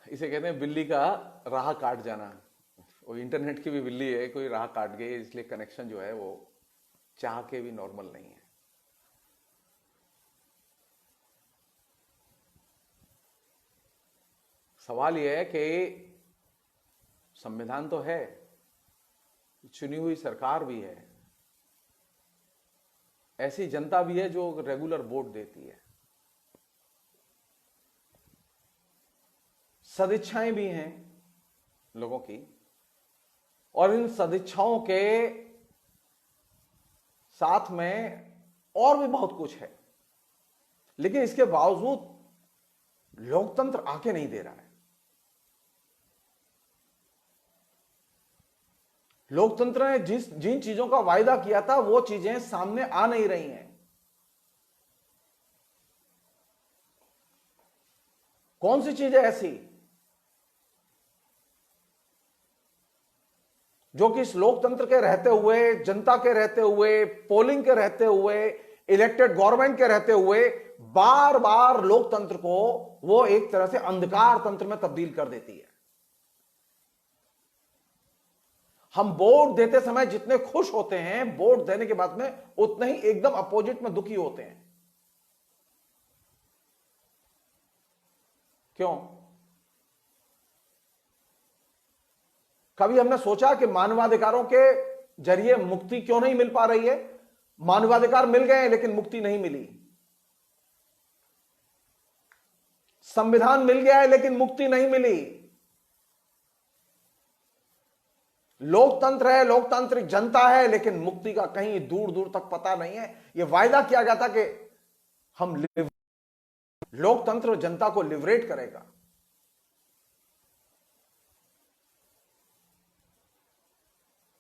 इसे कहते हैं बिल्ली का राह काट जाना। वो इंटरनेट की भी बिल्ली है, कोई राह काट गई, इसलिए कनेक्शन जो है वो चाह के भी नॉर्मल नहीं है। सवाल यह है कि संविधान तो है, चुनी हुई सरकार भी है, ऐसी जनता भी है जो रेगुलर वोट देती है, सदिच्छाएं भी हैं लोगों की, और इन सदिच्छाओं के साथ में और भी बहुत कुछ है, लेकिन इसके बावजूद लोकतंत्र आके नहीं दे रहा है। लोकतंत्र ने जिन चीजों का वायदा किया था वो चीजें सामने आ नहीं रही हैं। कौन सी चीजें ऐसी जो कि इस लोकतंत्र के रहते हुए, जनता के रहते हुए, पोलिंग के रहते हुए, इलेक्टेड गवर्नमेंट के रहते हुए बार बार लोकतंत्र को वो एक तरह से अंधकार तंत्र में तब्दील कर देती है। हम वोट देते समय जितने खुश होते हैं, वोट देने के बाद में उतने ही एकदम अपोजिट में दुखी होते हैं। क्यों? कभी हमने सोचा कि मानवाधिकारों के जरिए मुक्ति क्यों नहीं मिल पा रही है? मानवाधिकार मिल गए हैं लेकिन मुक्ति नहीं मिली। संविधान मिल गया है लेकिन मुक्ति नहीं मिली। लोकतंत्र है, लोकतांत्रिक जनता है, लेकिन मुक्ति का कहीं दूर दूर तक पता नहीं है। यह वायदा किया गया था कि हम लोकतंत्र जनता को लिबरेट करेगा।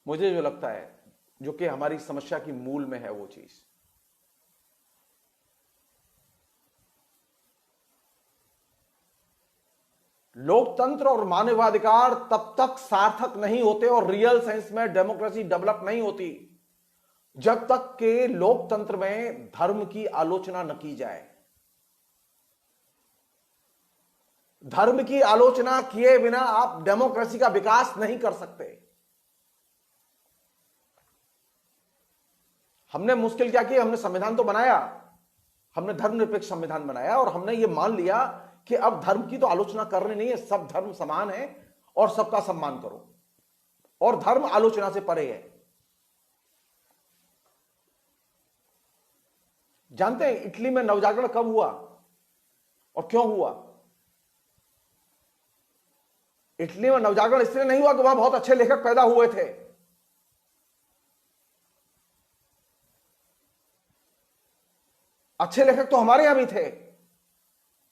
मुझे जो लगता है, जो कि हमारी समस्या की मूल में है, वो चीज लोकतंत्र और मानवाधिकार तब तक सार्थक नहीं होते और रियल सेंस में डेमोक्रेसी डेवलप नहीं होती जब तक के लोकतंत्र में धर्म की आलोचना न की जाए। धर्म की आलोचना किए बिना आप डेमोक्रेसी का विकास नहीं कर सकते। हमने मुश्किल क्या की? हमने संविधान तो बनाया, हमने धर्मनिरपेक्ष संविधान बनाया और हमने ये मान लिया कि अब धर्म की तो आलोचना करनी नहीं है, सब धर्म समान है और सबका सम्मान करो, और धर्म आलोचना से परे है। जानते हैं इटली में नवजागरण कब हुआ और क्यों हुआ? इटली में नवजागरण इसलिए नहीं हुआ कि वहां बहुत अच्छे लेखक पैदा हुए थे। अच्छे लेखक तो हमारे यहां भी थे,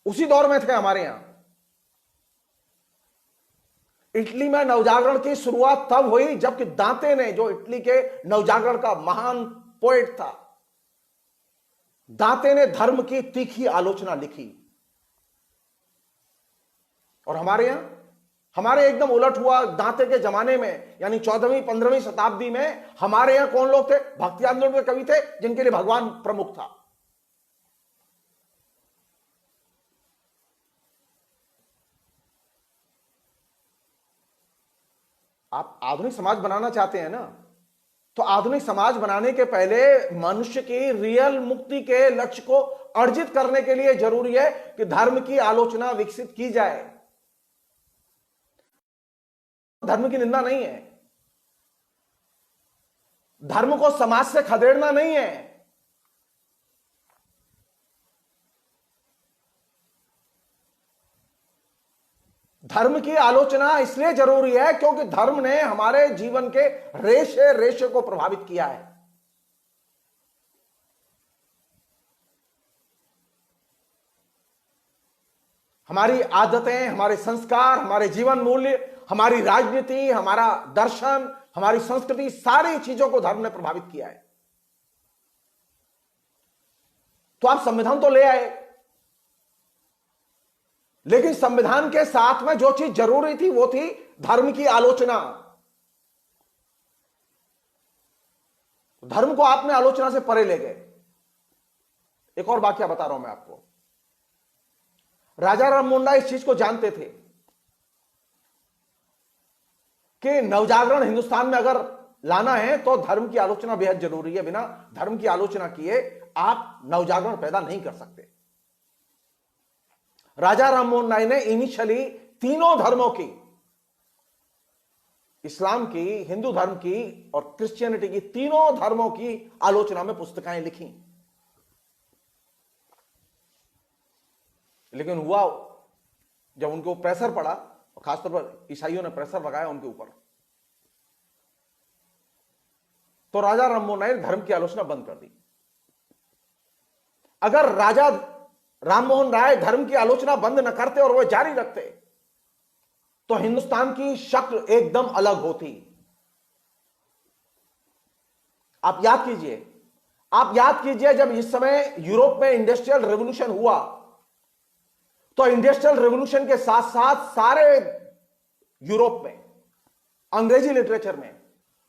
उसी दौर में थे हमारे यहां। इटली में नवजागरण की शुरुआत तब हुई जबकि दांते ने, जो इटली के नवजागरण का महान पोएट था, दांते ने धर्म की तीखी आलोचना लिखी। और हमारे एकदम उलट हुआ। दांते के जमाने में, यानी 14वीं 15वीं शताब्दी में हमारे यहां कौन लोग थे? भक्ति आंदोलन के कवि थे जिनके लिए भगवान प्रमुख था। आप आधुनिक समाज बनाना चाहते हैं ना, तो आधुनिक समाज बनाने के पहले मनुष्य की रियल मुक्ति के लक्ष्य को अर्जित करने के लिए जरूरी है कि धर्म की आलोचना विकसित की जाए। धर्म की निंदा नहीं है, धर्म को समाज से खदेड़ना नहीं है। धर्म की आलोचना इसलिए जरूरी है क्योंकि धर्म ने हमारे जीवन के रेशे रेशे को प्रभावित किया है। हमारी आदतें, हमारे संस्कार, हमारे जीवन मूल्य, हमारी राजनीति, हमारा दर्शन, हमारी संस्कृति, सारी चीजों को धर्म ने प्रभावित किया है। तो आप संविधान तो ले आए, लेकिन संविधान के साथ में जो चीज जरूरी थी वो थी धर्म की आलोचना। धर्म को आपने आलोचना से परे ले गए। एक और वाकया बता रहा हूं मैं आपको। राजा राम मोहन राय इस चीज को जानते थे कि नवजागरण हिंदुस्तान में अगर लाना है तो धर्म की आलोचना बेहद जरूरी है। बिना धर्म की आलोचना किए आप नवजागरण पैदा नहीं कर सकते। राजा राममोहन राय ने इनिशियली तीनों धर्मों की, इस्लाम की, हिंदू धर्म की और क्रिश्चियनिटी की, तीनों धर्मों की आलोचना में पुस्तकें लिखी। लेकिन हुआ जब उनको प्रेशर पड़ा, और खासतौर पर ईसाइयों ने प्रेशर लगाया उनके ऊपर, तो राजा राममोहन राय ने धर्म की आलोचना बंद कर दी। अगर राजा राममोहन राय धर्म की आलोचना बंद न करते और वह जारी रखते तो हिंदुस्तान की शक्ल एकदम अलग होती। आप याद कीजिए जब इस समय यूरोप में इंडस्ट्रियल रेवोल्यूशन हुआ, तो इंडस्ट्रियल रेवोल्यूशन के साथ साथ सारे यूरोप में अंग्रेजी लिटरेचर में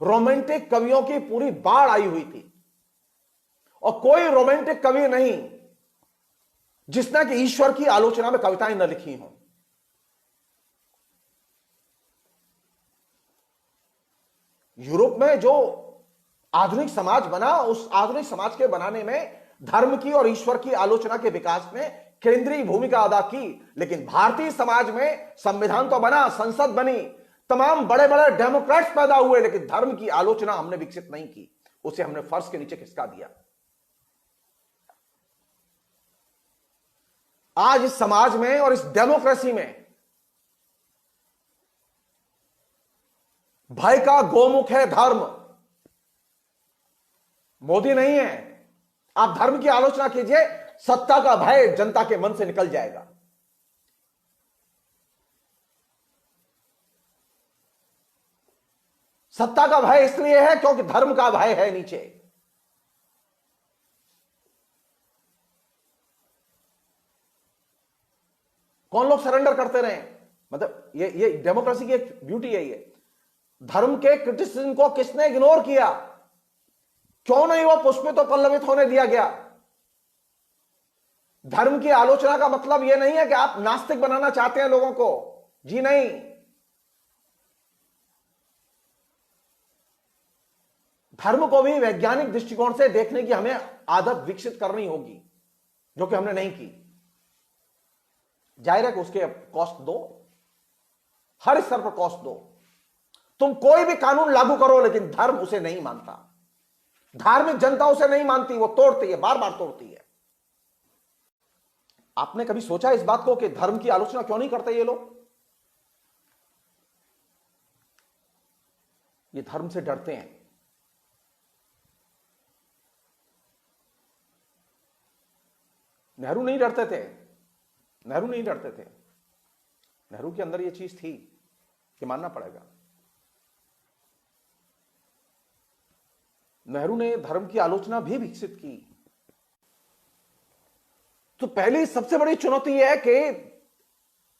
रोमांटिक कवियों की पूरी बाढ़ आई हुई थी, और कोई रोमांटिक कवि नहीं जिसने कि ईश्वर की आलोचना में कविताएं न लिखी हों। यूरोप में जो आधुनिक समाज बना, उस आधुनिक समाज के बनाने में धर्म की और ईश्वर की आलोचना के विकास ने केंद्रीय भूमिका अदा की। लेकिन भारतीय समाज में संविधान तो बना, संसद बनी, तमाम बड़े बड़े डेमोक्रेट्स पैदा हुए, लेकिन धर्म की आलोचना हमने विकसित नहीं की, उसे हमने फर्श के नीचे खिसका दिया। आज इस समाज में और इस डेमोक्रेसी में भय का गोमुख है धर्म, मोदी नहीं है। आप धर्म की आलोचना कीजिए, सत्ता का भय जनता के मन से निकल जाएगा। सत्ता का भय इसलिए है क्योंकि धर्म का भय है नीचे। कौन लोग सरेंडर करते रहे? मतलब ये डेमोक्रेसी की एक ब्यूटी है। ये धर्म के क्रिटिसिज्म को किसने इग्नोर किया? क्यों नहीं वो पुष्पित और पल्लवित होने दिया गया? धर्म की आलोचना का मतलब यह नहीं है कि आप नास्तिक बनाना चाहते हैं लोगों को, जी नहीं। धर्म को भी वैज्ञानिक दृष्टिकोण से देखने की हमें आदत विकसित करनी होगी, जो कि हमने नहीं की। जाहिर है कि उसके कॉस्ट दो, हर स्तर पर कॉस्ट दो। तुम कोई भी कानून लागू करो, लेकिन धर्म उसे नहीं मानता, धार्मिक जनता उसे नहीं मानती, वो तोड़ती है, बार बार तोड़ती है। आपने कभी सोचा इस बात को कि धर्म की आलोचना क्यों नहीं करते ये लोग? ये धर्म से डरते हैं। नेहरू नहीं डरते थे, नेहरू नहीं डरते थे। नेहरू के अंदर यह चीज थी कि मानना पड़ेगा। नेहरू ने धर्म की आलोचना भी विकसित की। तो पहली सबसे बड़ी चुनौती यह है कि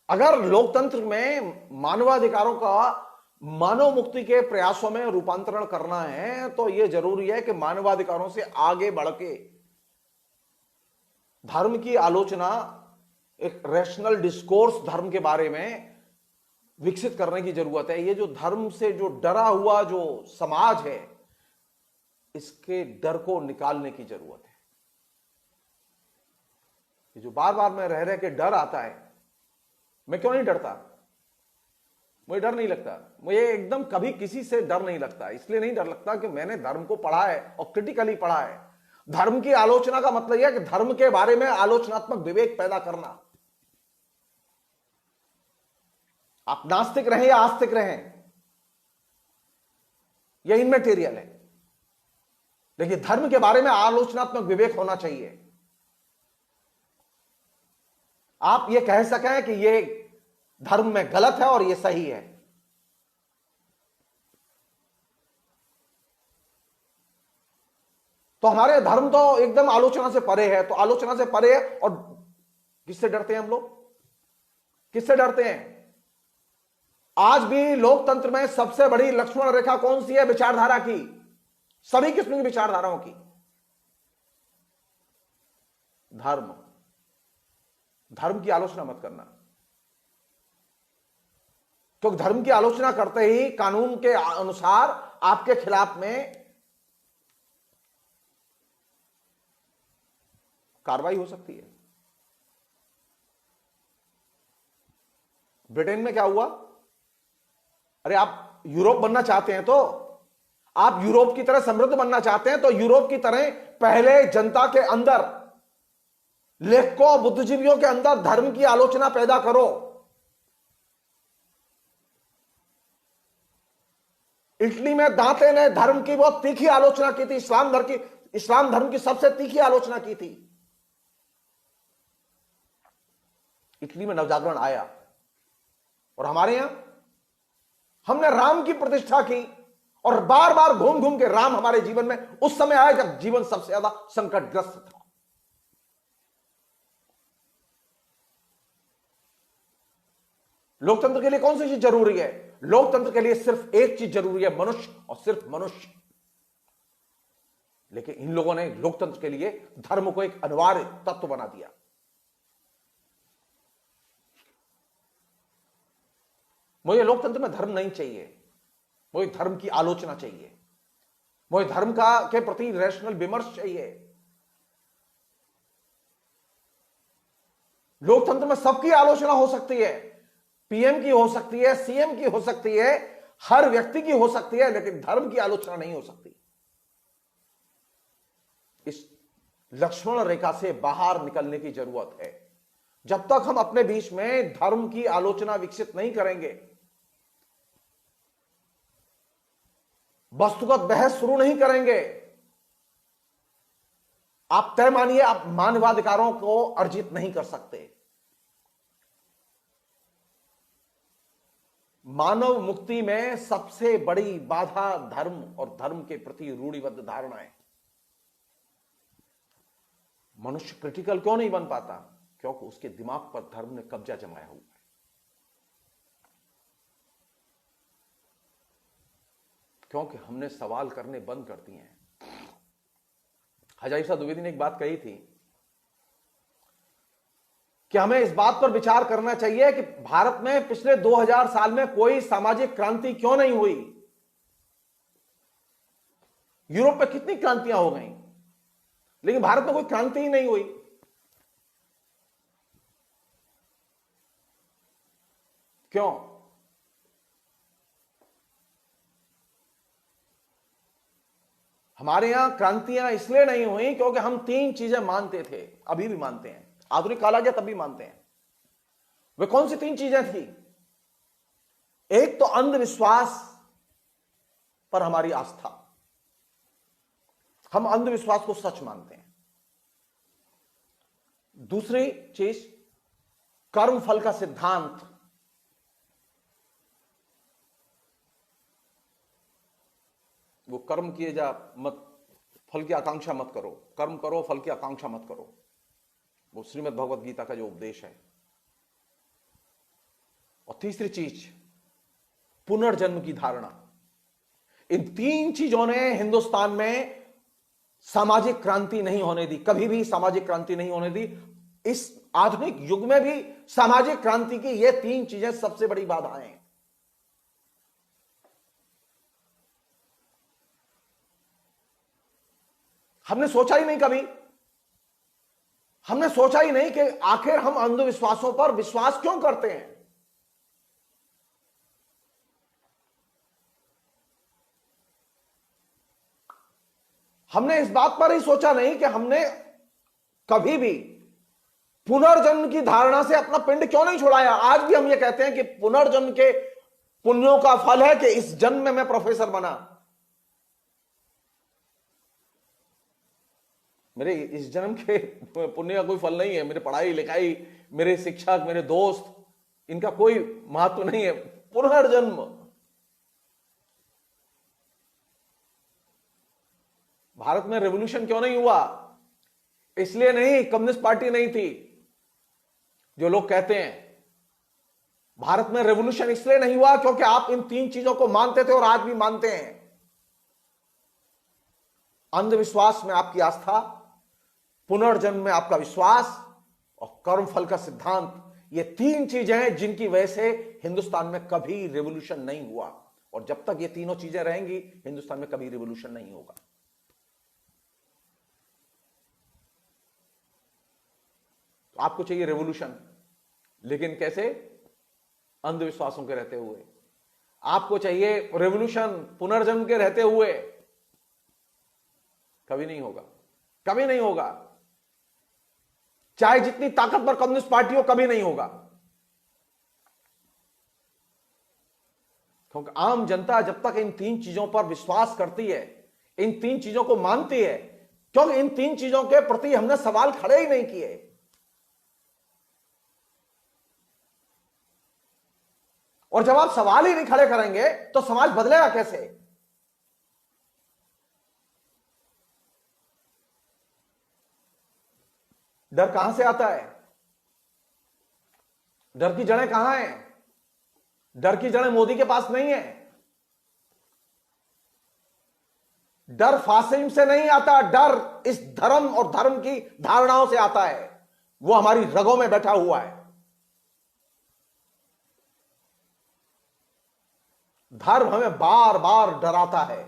अगर लोकतंत्र में मानवाधिकारों का मानव मुक्ति के प्रयासों में रूपांतरण करना है, तो यह जरूरी है कि मानवाधिकारों से आगे बढ़ के धर्म की आलोचना, एक रैशनल डिस्कोर्स धर्म के बारे में विकसित करने की जरूरत है। ये जो धर्म से जो डरा हुआ जो समाज है, इसके डर को निकालने की जरूरत है। ये जो बार बार में रह रहे के डर आता है, मैं क्यों नहीं डरता? मुझे डर नहीं लगता, मुझे एकदम कभी किसी से डर नहीं लगता। इसलिए नहीं डर लगता कि मैंने धर्म को पढ़ा है और क्रिटिकली पढ़ा है। धर्म की आलोचना का मतलब यह है कि धर्म के बारे में आलोचनात्मक विवेक पैदा करना। आप नास्तिक रहें या आस्तिक रहें, यह इनमेटेरियल है, लेकिन धर्म के बारे में आलोचनात्मक विवेक होना चाहिए। आप यह कह सकें कि यह धर्म में गलत है और यह सही है। तो हमारे धर्म तो एकदम आलोचना से परे है। तो आलोचना से परे है, और किससे डरते हैं हम लोग? किससे डरते हैं? आज भी लोकतंत्र में सबसे बड़ी लक्ष्मण रेखा कौन सी है विचारधारा की? सभी किस्म की विचारधाराओं की, धर्म। धर्म की आलोचना मत करना। क्योंकि धर्म की आलोचना करते ही कानून के अनुसार आपके खिलाफ में कार्रवाई हो सकती है। ब्रिटेन में क्या हुआ? अरे आप यूरोप बनना चाहते हैं, तो आप यूरोप की तरह समृद्ध बनना चाहते हैं, तो यूरोप की तरह पहले जनता के अंदर, लेखकों, बुद्धिजीवियों के अंदर धर्म की आलोचना पैदा करो। इटली में दांते ने धर्म की बहुत तीखी आलोचना की थी, इस्लाम धर्म की सबसे तीखी आलोचना की थी। इटली में नवजागरण आया। और हमारे यहां हमने राम की प्रतिष्ठा की, और बार बार घूम घूम के राम हमारे जीवन में उस समय आया जब जीवन सबसे ज्यादा संकटग्रस्त था। लोकतंत्र के लिए कौन सी चीज जरूरी है? लोकतंत्र के लिए सिर्फ एक चीज जरूरी है, मनुष्य, और सिर्फ मनुष्य। लेकिन इन लोगों ने लोकतंत्र के लिए धर्म को एक अनिवार्य तत्व बना दिया। मुझे लोकतंत्र में धर्म नहीं चाहिए, मुझे धर्म की आलोचना चाहिए, मुझे धर्म का के प्रति रैशनल विमर्श चाहिए। लोकतंत्र में सबकी आलोचना हो सकती है, पीएम की हो सकती है, सीएम की हो सकती है, हर व्यक्ति की हो सकती है, लेकिन धर्म की आलोचना नहीं हो सकती। इस लक्ष्मण रेखा से बाहर निकलने की जरूरत है। जब तक हम अपने बीच में धर्म की आलोचना विकसित नहीं करेंगे, वस्तुगत बहस शुरू नहीं करेंगे, आप तय मानिए आप मानवाधिकारों को अर्जित नहीं कर सकते। मानव मुक्ति में सबसे बड़ी बाधा धर्म और धर्म के प्रति रूढ़िबद्ध धारणाएं। मनुष्य क्रिटिकल क्यों नहीं बन पाता? क्योंकि उसके दिमाग पर धर्म ने कब्जा जमाया हुआ है। क्योंकि हमने सवाल करने बंद कर दिए हैं। हजारिसा द्विवेदी ने एक बात कही थी कि हमें इस बात पर विचार करना चाहिए कि भारत में पिछले 2000 साल में कोई सामाजिक क्रांति क्यों नहीं हुई। यूरोप में कितनी क्रांतियां हो गई, लेकिन भारत में कोई क्रांति ही नहीं हुई। क्यों? हमारे यहां क्रांतियां इसलिए नहीं हुई क्योंकि हम तीन चीजें मानते थे, अभी भी मानते हैं, आधुनिक काल आ गया तब भी मानते हैं। वे कौन सी तीन चीजें थी? एक तो अंधविश्वास पर हमारी आस्था, हम अंधविश्वास को सच मानते हैं। दूसरी चीज कर्म फल का सिद्धांत, वो कर्म किए जा मत, फल की आकांक्षा मत करो, कर्म करो फल की आकांक्षा मत करो, वो श्रीमद् भगवत गीता का जो उपदेश है। और तीसरी चीज पुनर्जन्म की धारणा। इन तीन चीजों ने हिंदुस्तान में सामाजिक क्रांति नहीं होने दी, कभी भी सामाजिक क्रांति नहीं होने दी। इस आधुनिक युग में भी सामाजिक क्रांति की ये तीन चीजें सबसे बड़ी बाधाएं हैं। हमने सोचा ही नहीं, कभी हमने सोचा ही नहीं कि आखिर हम अंधविश्वासों पर विश्वास क्यों करते हैं। हमने इस बात पर ही सोचा नहीं कि हमने कभी भी पुनर्जन्म की धारणा से अपना पिंड क्यों नहीं छुड़ाया। आज भी हम ये कहते हैं कि पुनर्जन्म के पुण्यों का फल है कि इस जन्म में मैं प्रोफेसर बना। मेरे इस जन्म के पुण्य का कोई फल नहीं है, मेरे पढ़ाई लिखाई, मेरे शिक्षक, मेरे दोस्त, इनका कोई महत्व नहीं है। पुनर्जन्म, भारत में रेवोल्यूशन क्यों नहीं हुआ? इसलिए नहीं, कम्युनिस्ट पार्टी नहीं थी जो लोग कहते हैं। भारत में रेवोल्यूशन इसलिए नहीं हुआ क्योंकि आप इन तीन चीजों को मानते थे और आज भी मानते हैं। अंधविश्वास में आपकी आस्था, पुनर्जन्म में आपका विश्वास, और कर्म फल का सिद्धांत, ये तीन चीजें हैं जिनकी वजह से हिंदुस्तान में कभी रिवॉल्यूशन नहीं हुआ, और जब तक ये तीनों चीजें रहेंगी हिंदुस्तान में कभी रिवॉल्यूशन नहीं होगा। तो आपको चाहिए रिवॉल्यूशन, लेकिन कैसे? अंधविश्वासों के रहते हुए। आपको चाहिए रिवॉल्यूशन पुनर्जन्म के रहते हुए, कभी नहीं होगा, कभी नहीं होगा। चाहे जितनी ताकतवर कम्युनिस्ट पार्टी हो, कभी नहीं होगा। क्योंकि आम जनता जब तक इन तीन चीजों पर विश्वास करती है, इन तीन चीजों को मानती है, क्योंकि इन तीन चीजों के प्रति हमने सवाल खड़े ही नहीं किए। और जब आप सवाल ही नहीं खड़े करेंगे तो समाज बदलेगा कैसे? डर कहां से आता है? डर की जड़ें कहां हैं? डर की जड़ें मोदी के पास नहीं है। डर फासिज्म से नहीं आता, डर इस धर्म और धर्म की धारणाओं से आता है। वो हमारी रगों में बैठा हुआ है। धर्म हमें बार बार डराता है।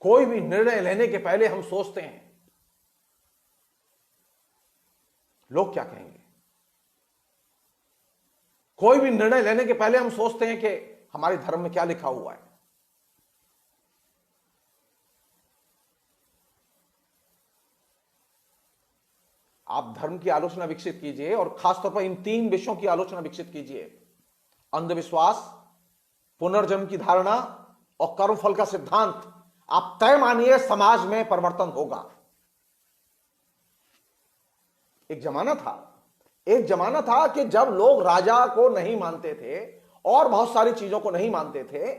कोई भी निर्णय लेने के पहले हम सोचते हैं लोग क्या कहेंगे। कोई भी निर्णय लेने के पहले हम सोचते हैं कि हमारे धर्म में क्या लिखा हुआ है। आप धर्म की आलोचना विकसित कीजिए, और खासतौर पर इन तीन विषयों की आलोचना विकसित कीजिए: अंधविश्वास, पुनर्जन्म की धारणा और कर्मफल का सिद्धांत। आप तय मानिए समाज में परिवर्तन होगा। एक जमाना था कि जब लोग राजा को नहीं मानते थे और बहुत सारी चीजों को नहीं मानते थे,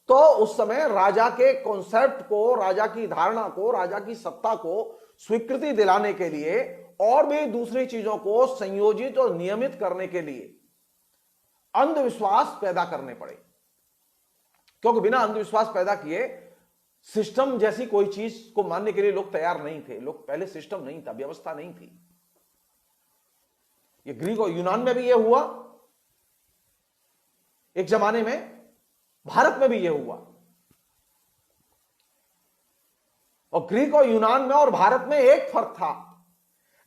तो उस समय राजा के कॉन्सेप्ट को, राजा की धारणा को, राजा की सत्ता को स्वीकृति दिलाने के लिए और भी दूसरी चीजों को संयोजित और नियमित करने के लिए अंधविश्वास पैदा करने पड़े। क्योंकि बिना अंधविश्वास पैदा किए सिस्टम जैसी कोई चीज को मानने के लिए लोग तैयार नहीं थे। लोग पहले सिस्टम नहीं था, व्यवस्था नहीं थी। ये ग्रीक और यूनान में भी ये हुआ, एक जमाने में भारत में भी ये हुआ। और ग्रीक और यूनान में और भारत में एक फर्क था।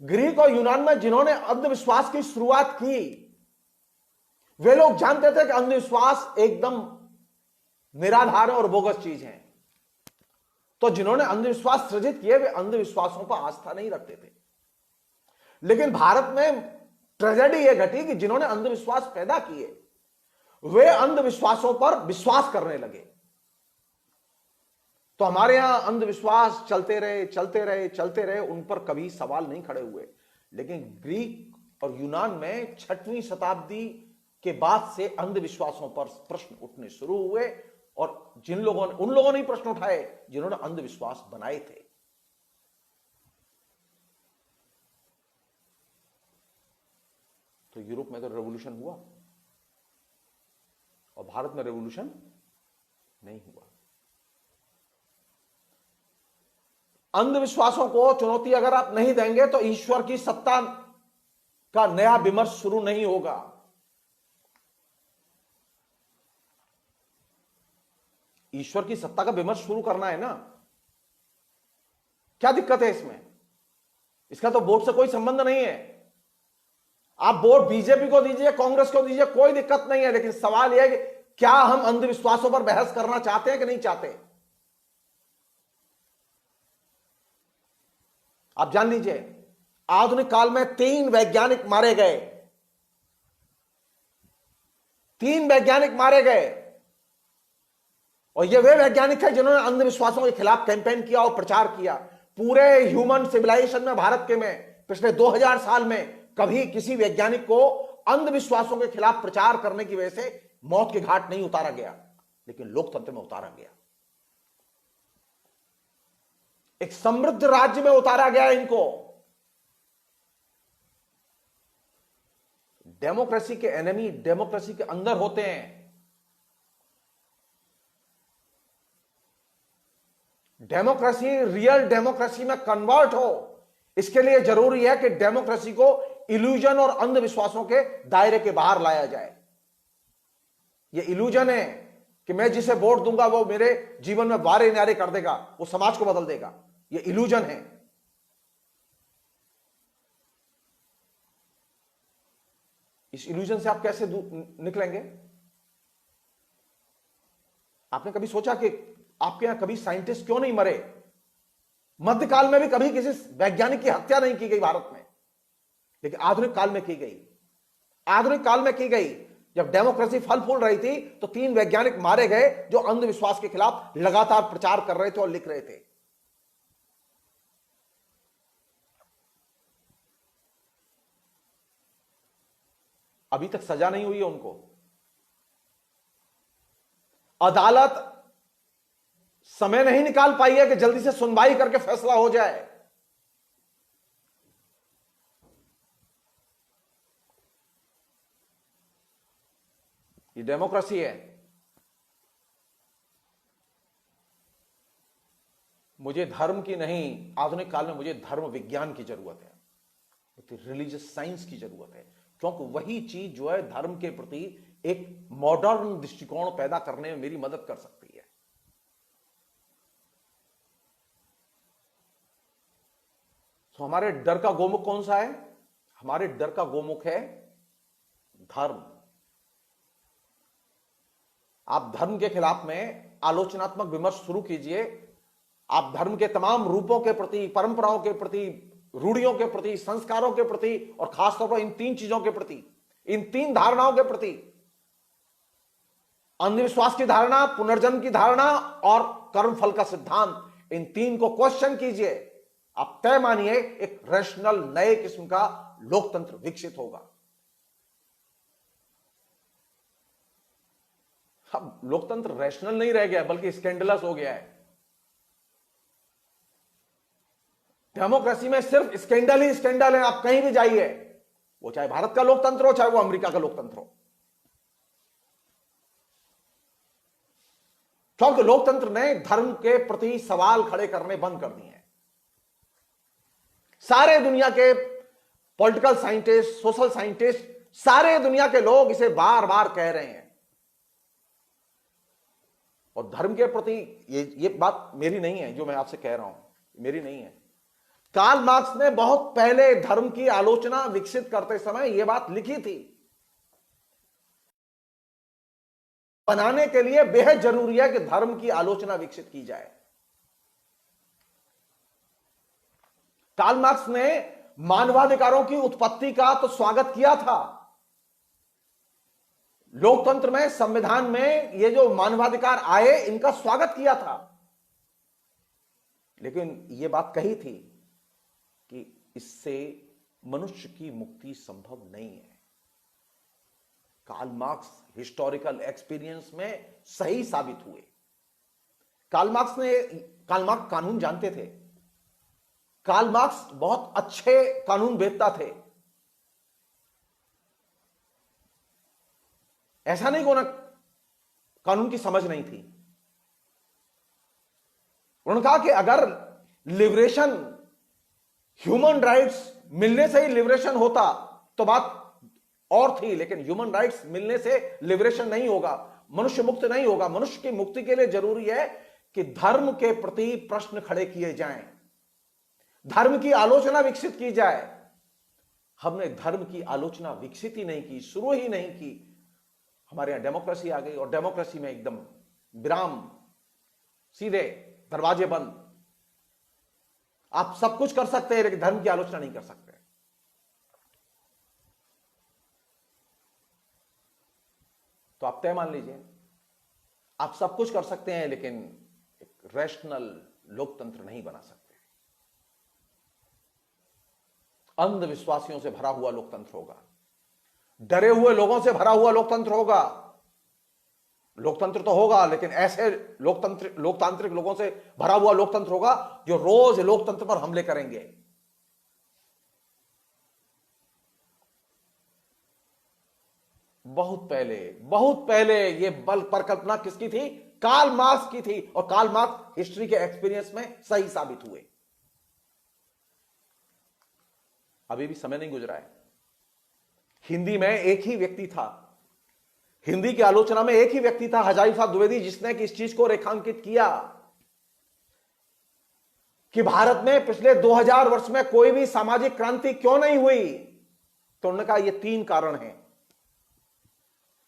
ग्रीक और यूनान में जिन्होंने अंधविश्वास की शुरुआत की, वे लोग जानते थे कि अंधविश्वास एकदम निराधार और बोगस चीज है। तो जिन्होंने अंधविश्वास सृजित किए, वे अंधविश्वासों पर आस्था नहीं रखते थे। लेकिन भारत में ट्रेजेडी यह घटी कि जिन्होंने अंधविश्वास पैदा किए, वे अंधविश्वासों पर विश्वास करने लगे। तो हमारे यहां अंधविश्वास चलते रहे, उन पर कभी सवाल नहीं खड़े हुए। लेकिन ग्रीक और यूनान में 6वीं शताब्दी के बाद से अंधविश्वासों पर प्रश्न उठने शुरू हुए, और उन लोगों ने प्रश्न उठाए जिन्होंने अंधविश्वास बनाए थे। तो यूरोप में तो रेवोल्यूशन हुआ और भारत में रेवोल्यूशन नहीं हुआ। अंधविश्वासों को चुनौती अगर आप नहीं देंगे तो ईश्वर की सत्ता का नया विमर्श शुरू नहीं होगा। ईश्वर की सत्ता का विमर्श शुरू करना है ना, क्या दिक्कत है इसमें? इसका तो वोट से कोई संबंध नहीं है। आप वोट बीजेपी को दीजिए, कांग्रेस को दीजिए, कोई दिक्कत नहीं है। लेकिन सवाल यह है कि क्या हम अंधविश्वासों पर बहस करना चाहते हैं कि नहीं चाहते? आप जान लीजिए, आधुनिक काल में 3 वैज्ञानिक मारे गए। 3 वैज्ञानिक मारे गए, और ये वे वैज्ञानिक हैं जिन्होंने अंधविश्वासों के खिलाफ कैंपेन किया और प्रचार किया। पूरे ह्यूमन सिविलाइजेशन में, भारत के में पिछले 2000 साल में कभी किसी वैज्ञानिक को अंधविश्वासों के खिलाफ प्रचार करने की वजह से मौत के घाट नहीं उतारा गया, लेकिन लोकतंत्र में उतारा गया। एक समृद्ध राज्य में उतारा गया इनको। डेमोक्रेसी के एनिमी डेमोक्रेसी के अंदर होते हैं। डेमोक्रेसी रियल डेमोक्रेसी में कन्वर्ट हो, इसके लिए जरूरी है कि डेमोक्रेसी को इल्यूजन और अंधविश्वासों के दायरे के बाहर लाया जाए। यह इल्यूजन है कि मैं जिसे वोट दूंगा वो मेरे जीवन में वारे न्यारे कर देगा, वो समाज को बदल देगा। यह इल्यूजन है। इस इल्यूजन से आप कैसे निकलेंगे? आपने कभी सोचा कि आपके यहां कभी साइंटिस्ट क्यों नहीं मरे? मध्यकाल में भी कभी किसी वैज्ञानिक की हत्या नहीं की गई भारत में, लेकिन आधुनिक काल में की गई। आधुनिक काल में की गई। जब डेमोक्रेसी फल फूल रही थी तो 3 वैज्ञानिक मारे गए जो अंधविश्वास के खिलाफ लगातार प्रचार कर रहे थे और लिख रहे थे। अभी तक सजा नहीं हुई है उनको। अदालत समय नहीं निकाल पाई है कि जल्दी से सुनवाई करके फैसला हो जाए। ये डेमोक्रेसी है। मुझे धर्म की नहीं, आधुनिक काल में मुझे धर्म विज्ञान की जरूरत है, रिलीजियस साइंस की जरूरत है, क्योंकि वही चीज जो है धर्म के प्रति एक मॉडर्न दृष्टिकोण पैदा करने में मेरी मदद कर सकती है। तो हमारे डर का गोमुख कौन सा है? हमारे डर का गोमुख है धर्म। आप धर्म के खिलाफ में आलोचनात्मक विमर्श शुरू कीजिए। आप धर्म के तमाम रूपों के प्रति, परंपराओं के प्रति, रूढ़ियों के प्रति, संस्कारों के प्रति और खासतौर पर इन 3 चीजों के प्रति, इन 3 धारणाओं के प्रति, अंधविश्वास की धारणा, पुनर्जन्म की धारणा और कर्मफल का सिद्धांत, इन 3 को क्वेश्चन कीजिए। आप तय मानिए एक रैशनल नए किस्म का लोकतंत्र विकसित होगा। अब लोकतंत्र रैशनल नहीं रह गया बल्कि स्कैंडलस हो गया है। डेमोक्रेसी में सिर्फ स्कैंडल ही स्कैंडल है। आप कहीं भी जाइए, वो चाहे भारत का लोकतंत्र हो चाहे वो अमेरिका का लोकतंत्र हो, क्योंकि लोकतंत्र ने धर्म के प्रति सवाल खड़े करने बंद कर दिए हैं। सारे दुनिया के पॉलिटिकल साइंटिस्ट, सोशल साइंटिस्ट, सारे दुनिया के लोग इसे बार बार कह रहे हैं। और धर्म के प्रति ये बात मेरी नहीं है, जो मैं आपसे कह रहा हूं मेरी नहीं है। कार्ल मार्क्स ने बहुत पहले धर्म की आलोचना विकसित करते समय यह बात लिखी थी। बनाने के लिए बेहद जरूरी है कि धर्म की आलोचना विकसित की जाए। कार्ल मार्क्स ने मानवाधिकारों की उत्पत्ति का तो स्वागत किया था। लोकतंत्र में, संविधान में ये जो मानवाधिकार आए, इनका स्वागत किया था। लेकिन यह बात कही थी कि इससे मनुष्य की मुक्ति संभव नहीं है। कार्ल मार्क्स हिस्टोरिकल एक्सपीरियंस में सही साबित हुए। कार्ल मार्क्स कानून जानते थे। कार्ल मार्क्स बहुत अच्छे कानून वेत्ता थे। ऐसा नहीं कि उन्हें कानून की समझ नहीं थी। उन्होंने कहा कि अगर लिबरेशन, ह्यूमन राइट्स मिलने से ही लिबरेशन होता तो बात और थी, लेकिन ह्यूमन राइट्स मिलने से लिबरेशन नहीं होगा, मनुष्य मुक्त नहीं होगा। मनुष्य की मुक्ति के लिए जरूरी है कि धर्म के प्रति प्रश्न खड़े किए जाएं, धर्म की आलोचना विकसित की जाए। हमने धर्म की आलोचना विकसित ही नहीं की, शुरू ही नहीं की। हमारे यहां डेमोक्रेसी आ गई और डेमोक्रेसी में एकदम विराम, सीधे दरवाजे बंद। आप सब कुछ कर सकते हैं लेकिन धर्म की आलोचना नहीं कर सकते। तो आप तय मान लीजिए, आप सब कुछ कर सकते हैं लेकिन एक रैशनल लोकतंत्र नहीं बना सकते। अंधविश्वासियों से भरा हुआ लोकतंत्र होगा, डरे हुए लोगों से भरा हुआ लोकतंत्र होगा। लोकतंत्र तो होगा लेकिन ऐसे लोकतांत्रिक लोगों से भरा हुआ लोकतंत्र होगा जो रोज लोकतंत्र पर हमले करेंगे। बहुत पहले ये बल परिकल्पना किसकी थी? कार्ल मार्क्स की थी। और कार्ल मार्क्स हिस्ट्री के एक्सपीरियंस में सही साबित हुए। अभी भी समय नहीं गुजरा है। हिंदी में एक ही व्यक्ति था, हिंदी की आलोचना में एक ही व्यक्ति था, हजारीफा द्विवेदी, जिसने कि इस चीज को रेखांकित किया कि भारत में पिछले 2000 वर्ष में कोई भी सामाजिक क्रांति क्यों नहीं हुई। तो उन्होंने कहा ये 3 कारण हैं।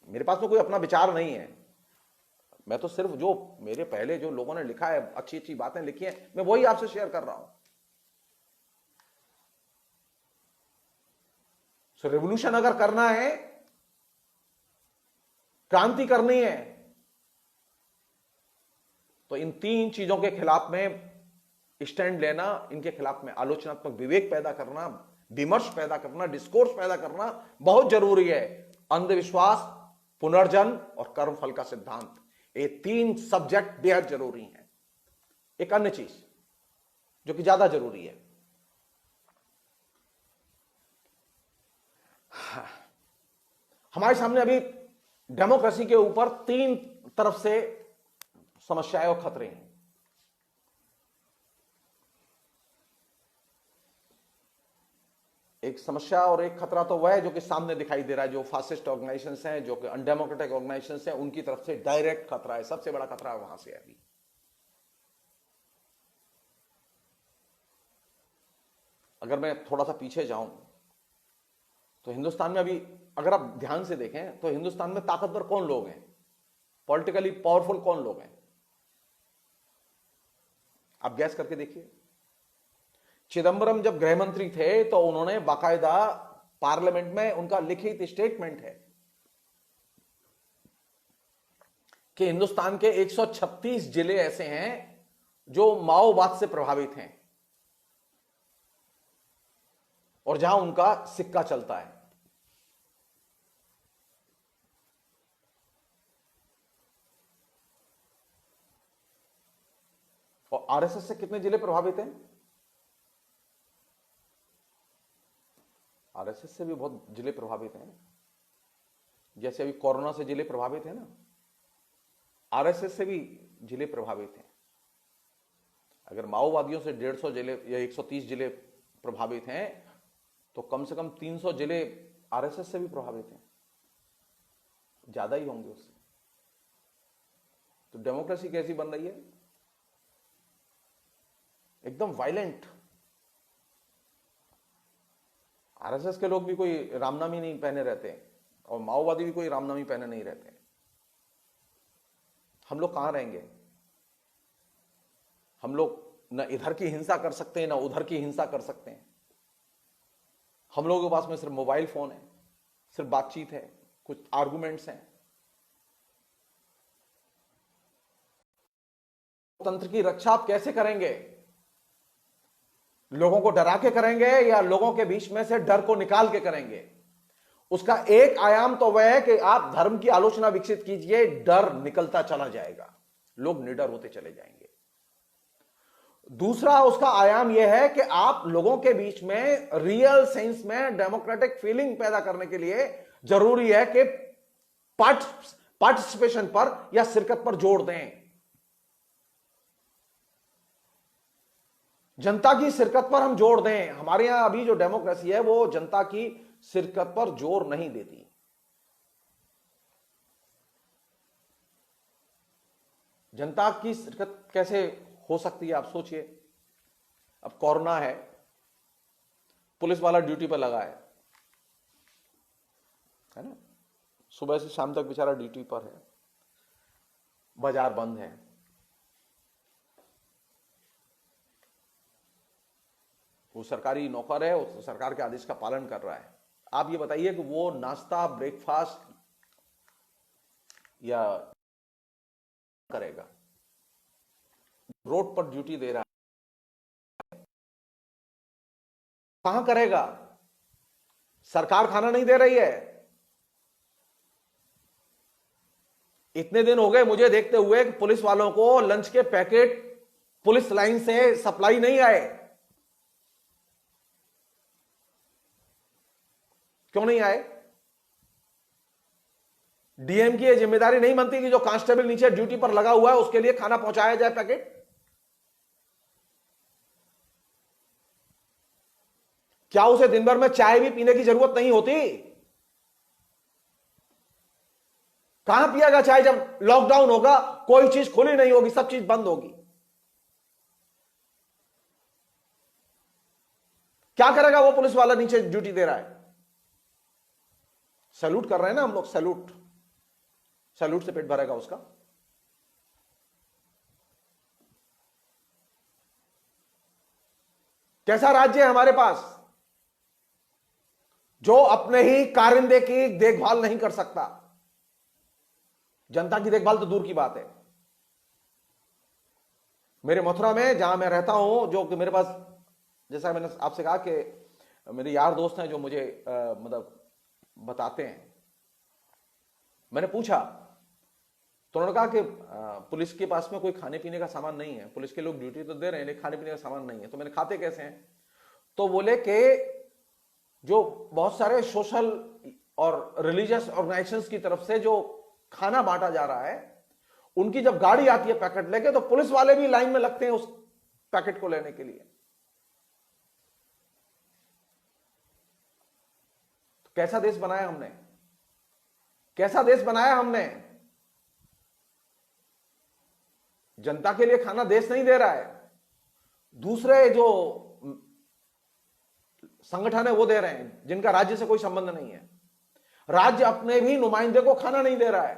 मेरे पास तो कोई अपना विचार नहीं है, मैं तो सिर्फ जो मेरे पहले जो लोगों ने लिखा है, अच्छी अच्छी बातें लिखी हैं, मैं वही आपसे शेयर कर रहा हूं। सो रेवोल्यूशन अगर करना है, क्रांति करनी है, तो इन 3 चीजों के खिलाफ में स्टैंड लेना, इनके खिलाफ में आलोचनात्मक विवेक पैदा करना, विमर्श पैदा करना, डिस्कोर्स पैदा करना बहुत जरूरी है। अंधविश्वास, पुनर्जन्म और कर्मफल का सिद्धांत, ये 3 सब्जेक्ट बेहद जरूरी हैं। एक अन्य चीज जो कि ज्यादा जरूरी है, हमारे सामने अभी डेमोक्रेसी के ऊपर 3 तरफ से समस्याएं और खतरे हैं। एक समस्या और एक खतरा तो वह है जो कि सामने दिखाई दे रहा है, जो फासिस्ट ऑर्गेनाइजेशंस हैं, जो कि अनडेमोक्रेटिक ऑर्गेनाइजेशंस हैं, उनकी तरफ से डायरेक्ट खतरा है। सबसे बड़ा खतरा वहां से है। अभी अगर मैं थोड़ा सा पीछे जाऊं तो हिंदुस्तान में अभी अगर आप ध्यान से देखें तो हिंदुस्तान में ताकतवर कौन लोग हैं, पॉलिटिकली पावरफुल कौन लोग हैं, आप गैस करके देखिए। चिदंबरम जब गृह मंत्री थे तो उन्होंने बाकायदा पार्लियामेंट में उनका लिखित स्टेटमेंट है कि हिंदुस्तान के 136 जिले ऐसे हैं जो माओवाद से प्रभावित हैं और जहां उनका सिक्का चलता है। और आरएसएस से कितने जिले प्रभावित हैं? आरएसएस से भी बहुत जिले प्रभावित हैं। जैसे अभी कोरोना से जिले प्रभावित हैं ना, आरएसएस से भी जिले प्रभावित हैं। अगर माओवादियों से 150 जिले या 130 जिले प्रभावित हैं तो कम से कम 300 जिले आरएसएस से भी प्रभावित हैं, ज्यादा ही होंगे उससे। तो डेमोक्रेसी कैसी बन रही है? एकदम वायलेंट। आरएसएस के लोग भी कोई रामनामी नहीं पहने रहते और माओवादी भी कोई रामनामी पहने नहीं रहते। हम लोग कहां रहेंगे? हम लोग न इधर की हिंसा कर सकते हैं, न उधर की हिंसा कर सकते हैं। हम लोगों के पास में सिर्फ मोबाइल फोन है, सिर्फ बातचीत है, कुछ आर्गुमेंट्स हैं। तंत्र की रक्षा आप कैसे करेंगे? लोगों को डरा के करेंगे या लोगों के बीच में से डर को निकाल के करेंगे? उसका एक आयाम तो वह है कि आप धर्म की आलोचना विकसित कीजिए, डर निकलता चला जाएगा, लोग निडर होते चले जाएंगे। दूसरा उसका आयाम यह है कि आप लोगों के बीच में रियल सेंस में डेमोक्रेटिक फीलिंग पैदा करने के लिए जरूरी है कि पार्टिसिपेशन पर या शिरकत पर जोर दें। जनता की शिरकत पर हम जोर दें। हमारे यहां अभी जो डेमोक्रेसी है वो जनता की शिरकत पर जोर नहीं देती। जनता की शिरकत कैसे हो सकती है आप सोचिए। अब कोरोना है, पुलिस वाला ड्यूटी पर लगा है ना, सुबह से शाम तक बेचारा ड्यूटी पर है, बाजार बंद है, वो सरकारी नौकर है, उस सरकार के आदेश का पालन कर रहा है। आप ये बताइए कि वो नाश्ता ब्रेकफास्ट या करेगा, रोड पर ड्यूटी दे रहा है, कहां करेगा? सरकार खाना नहीं दे रही है। इतने दिन हो गए मुझे देखते हुए कि पुलिस वालों को लंच के पैकेट पुलिस लाइन से सप्लाई नहीं आए। क्यों नहीं आए? डीएम की यह जिम्मेदारी नहीं बनती कि जो कांस्टेबल नीचे ड्यूटी पर लगा हुआ है उसके लिए खाना पहुंचाया जाए पैकेट? क्या उसे दिन भर में चाय भी पीने की जरूरत नहीं होती? कहां पिएगा चाय जब लॉकडाउन होगा, कोई चीज खुली नहीं होगी, सब चीज बंद होगी? क्या करेगा वो पुलिस वाला नीचे ड्यूटी दे रहा है? सैल्यूट कर रहे हैं ना हम लोग, सैल्यूट, सैल्यूट से पेट भरेगा उसका। कैसा राज्य है हमारे पास जो अपने ही कारिंदे की देखभाल नहीं कर सकता? जनता की देखभाल तो दूर की बात है। मेरे मथुरा में जहां मैं रहता हूं, जो कि मेरे पास, जैसा मैंने आपसे कहा कि मेरे यार दोस्त हैं जो मुझे मतलब बताते हैं, मैंने पूछा तो उन्होंने कहा कि पुलिस के पास में कोई खाने पीने का सामान नहीं है, पुलिस के लोग ड्यूटी तो दे रहे हैं लेकिन खाने पीने का सामान नहीं है। तो मैंने खाते कैसे हैं? तो बोले कि जो बहुत सारे सोशल और रिलीजियस ऑर्गेनाइजेशंस की तरफ से जो खाना बांटा जा रहा है, उनकी जब गाड़ी आती है पैकेट लेके, तो पुलिस वाले भी लाइन में लगते हैं उस पैकेट को लेने के लिए। तो कैसा देश बनाया हमने? कैसा देश बनाया हमने? जनता के लिए खाना देश नहीं दे रहा है, दूसरे जो संगठन है वो दे रहे हैं, जिनका राज्य से कोई संबंध नहीं है। राज्य अपने भी नुमाइंदे को खाना नहीं दे रहा है।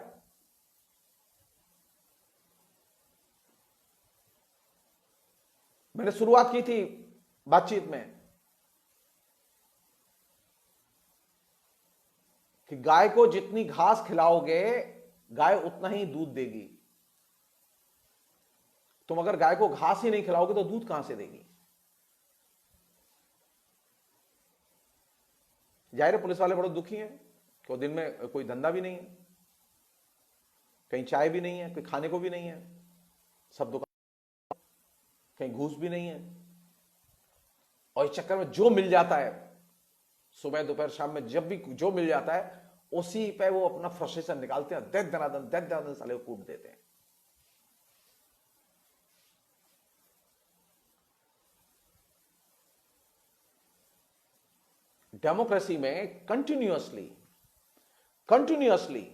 मैंने शुरुआत की थी बातचीत में कि गाय को जितनी घास खिलाओगे, गाय उतना ही दूध देगी। तुम अगर गाय को घास ही नहीं खिलाओगे तो दूध कहां से देगी? जाहिर है पुलिस वाले बड़े दुखी हैं कि दिन में कोई धंधा भी नहीं है, कहीं चाय भी नहीं है, कोई खाने को भी नहीं है, सब दुकान, कहीं घूस भी नहीं है। और इस चक्कर में जो मिल जाता है सुबह दोपहर शाम में, जब भी जो मिल जाता है उसी पे वो अपना फ्रस्ट्रेशन निकालते हैं, दे दनादन साले को कूट देते हैं। डेमोक्रेसी में कंटिन्यूअसली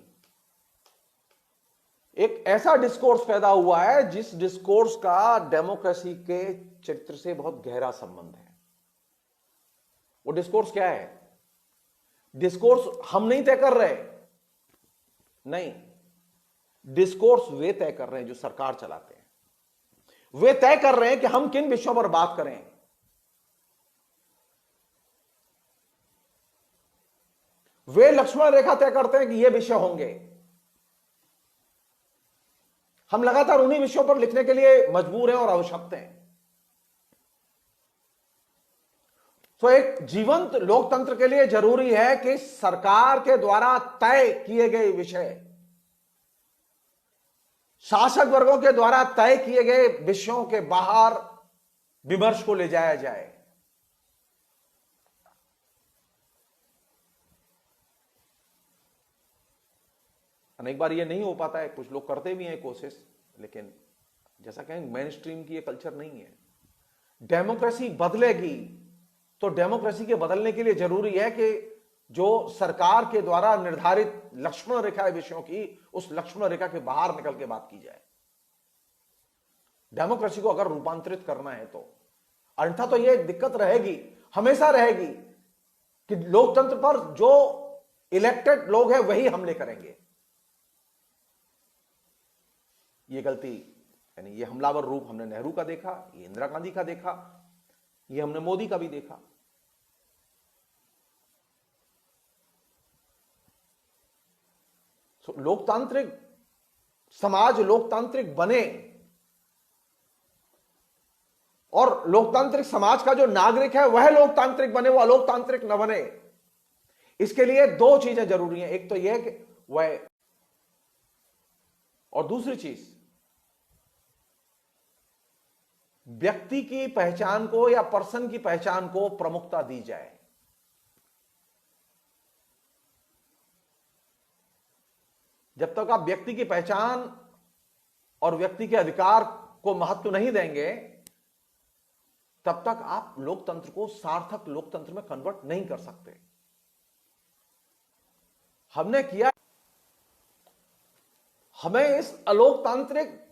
एक ऐसा डिस्कोर्स पैदा हुआ है जिस डिस्कोर्स का डेमोक्रेसी के चरित्र से बहुत गहरा संबंध है। वो डिस्कोर्स क्या है? डिस्कोर्स हम नहीं तय कर रहे, नहीं, डिस्कोर्स वे तय कर रहे हैं जो सरकार चलाते हैं। वे तय कर रहे हैं कि हम किन विषयों पर बात करें। वे लक्ष्मण रेखा तय करते हैं कि ये विषय होंगे। हम लगातार उन्हीं विषयों पर लिखने के लिए मजबूर हैं और आवश्यक हैं। तो एक जीवंत लोकतंत्र के लिए जरूरी है कि सरकार के द्वारा तय किए गए विषय, शासक वर्गों के द्वारा तय किए गए विषयों के बाहर विमर्श को ले जाया जाए। अनेक बार ये नहीं हो पाता है, कुछ लोग करते भी हैं कोशिश, लेकिन जैसा कहें मेन स्ट्रीम की ये कल्चर नहीं है। डेमोक्रेसी बदलेगी तो डेमोक्रेसी के बदलने के लिए जरूरी है कि जो सरकार के द्वारा निर्धारित लक्ष्मण रेखा है विषयों की, उस लक्ष्मण रेखा के बाहर निकल के बात की जाए। डेमोक्रेसी को अगर रूपांतरित करना है तो, अन्यथा तो यह दिक्कत रहेगी, हमेशा रहेगी, कि लोकतंत्र पर जो इलेक्टेड लोग हैं वही हमले करेंगे। ये गलती, यानी ये हमलावर रूप हमने नेहरू का देखा, ये इंदिरा गांधी का देखा, ये हमने मोदी का भी देखा। लोकतांत्रिक समाज लोकतांत्रिक बने और लोकतांत्रिक समाज का जो नागरिक है वह लोकतांत्रिक बने, वह अलोकतांत्रिक न बने। इसके लिए दो चीजें जरूरी हैं, एक तो यह कि वह, और दूसरी चीज व्यक्ति की पहचान को या पर्सन की पहचान को प्रमुखता दी जाए। जब तक आप व्यक्ति की पहचान और व्यक्ति के अधिकार को महत्व नहीं देंगे, तब तक आप लोकतंत्र को सार्थक लोकतंत्र में कन्वर्ट नहीं कर सकते। हमने किया हमें इस अलोकतांत्रिक